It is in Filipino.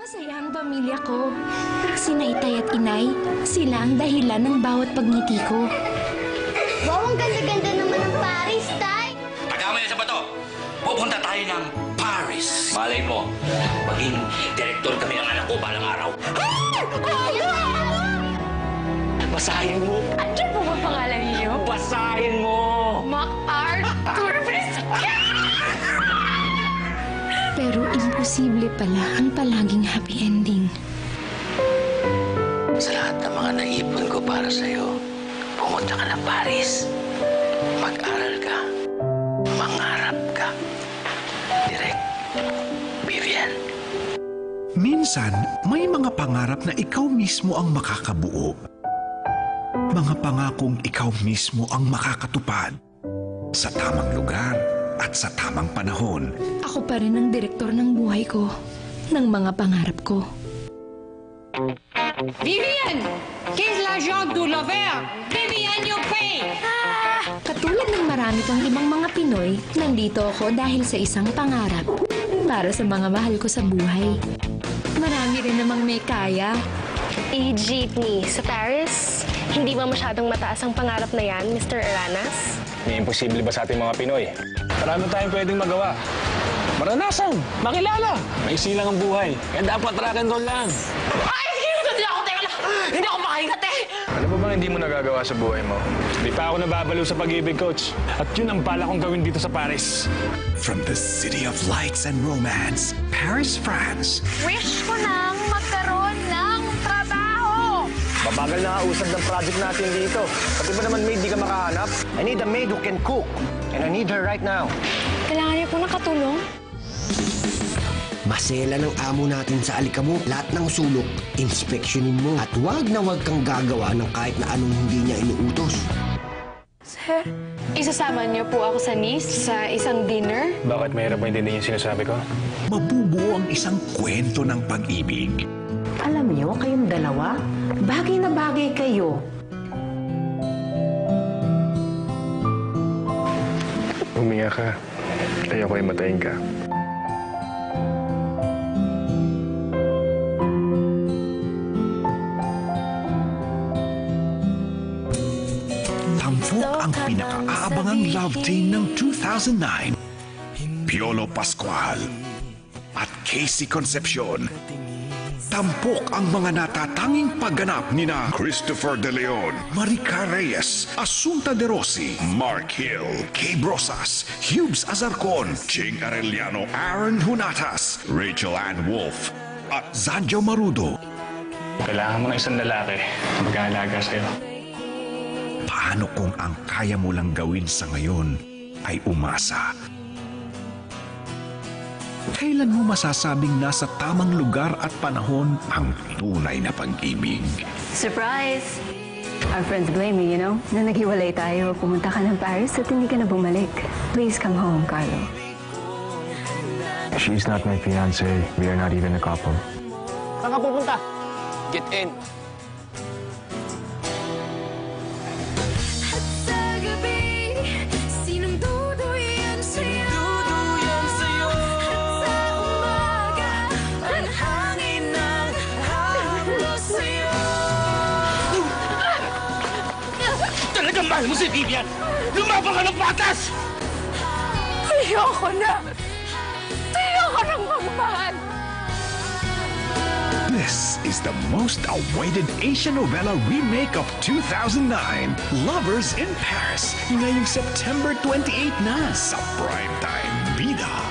Masaya ang pamilya ko. Sina Itay at Inay, sila ang dahilan ng bawat pagngiti ko. Wow, ang ganda-ganda naman ng Paris, Tay! Taga mo yan sa bato! Pupunta tayo ng Paris! Malay mo, maging direktor kami ng anak ko balang araw. Basahin mo! Andiyan po ba pangalan niyo? Basahin mo! MacArthur Brisket! Pero imposible pala ang palaging happy ending. Sa lahat ng mga naipon ko para sa'yo, pumunta ka ng Paris. Mag-aral ka. Mangarap ka. Direk, Vivian. Minsan, may mga pangarap na ikaw mismo ang makakabuo. Mga pangakong ikaw mismo ang makakatupad. Sa tamang lugar at sa tamang panahon. Ako pa rin ang direktor ng buhay ko, ng mga pangarap ko. Vivian! Qu'est l'agent du lover? Vivian, you pay! Katulad ng marami pang ibang mga Pinoy, nandito ako dahil sa isang pangarap. Para sa mga mahal ko sa buhay. Marami rin namang may kaya. I-jeepney sa Paris? Hindi ba masyadong mataas ang pangarap na yan, Mr. Aranas? May imposible ba sa ating mga Pinoy? Marami tayong pwedeng magawa. Maranasan, makilala. Maiksi lang ang buhay. Kaya dapat rock and roll lang. Ay, hindi ako! Teka lang! Hindi ako makahingat eh! Ano ba bang hindi mo nagagawa sa buhay mo? Di pa ako nababaliw sa pag-ibig, Coach. At yun ang bala kong gawin dito sa Paris. From the city of lights and romance, Paris, France. Wish ko nang magkaroon ng trabaho! Mabagal na usad ng project natin dito. Pati ba naman maid di ka makahanap? I need a maid who can cook. And I need her right now. Kailangan niyo po ng katulong? Masela ng amo natin sa alikabok. Lahat ng sulok, inspeksyonin mo. At wag na wag kang gagawa ng kahit na anong hindi niya inuutos. Sir, isasama niyo po ako sa Nice sa isang dinner? Bakit mahirap ba hindi yung sinasabi ko? Mabubuo ang isang kwento ng pag-ibig. Alam niyo, kayong dalawa, bagay na bagay kayo. Huminga ka. Ayoko ay matayin ka. Tampok ang pinaka-aabangang love team ng 2009. Piolo Pascual at Casey Concepcion. Tampok ang mga natatanging pagganap nina Christopher De Leon, Marica Reyes, Asunta De Rossi, Mark Hill, Kay Brosas, Hughes Azarcon, Ching Arellano, Aaron Hunatas, Rachel Ann Wolf, at Zanjo Marudo. Kailangan mo ng isang lalaki na mag-aalaga sa'yo. Paano kung ang kaya mo lang gawin sa ngayon ay umasa? Kailan mo masasabing nasa tamang lugar at panahon ang tunay na pag-ibig? Surprise! Our friends blame me, you know? Na naghiwalay tayo, pumunta ka ng Paris at hindi ka na bumalik. Please come home, Carlo. She's not my fiancé. We are not even a couple. Saan ka pupunta? Get in! Talagang mahal mo si Vivian! Lumabang ka ng patas! Ayoko na! Ayoko nang magmahal! This is the most awaited Asian novella remake of 2009, Lovers in Paris, ngayong September 28 na sa Primetime Bida.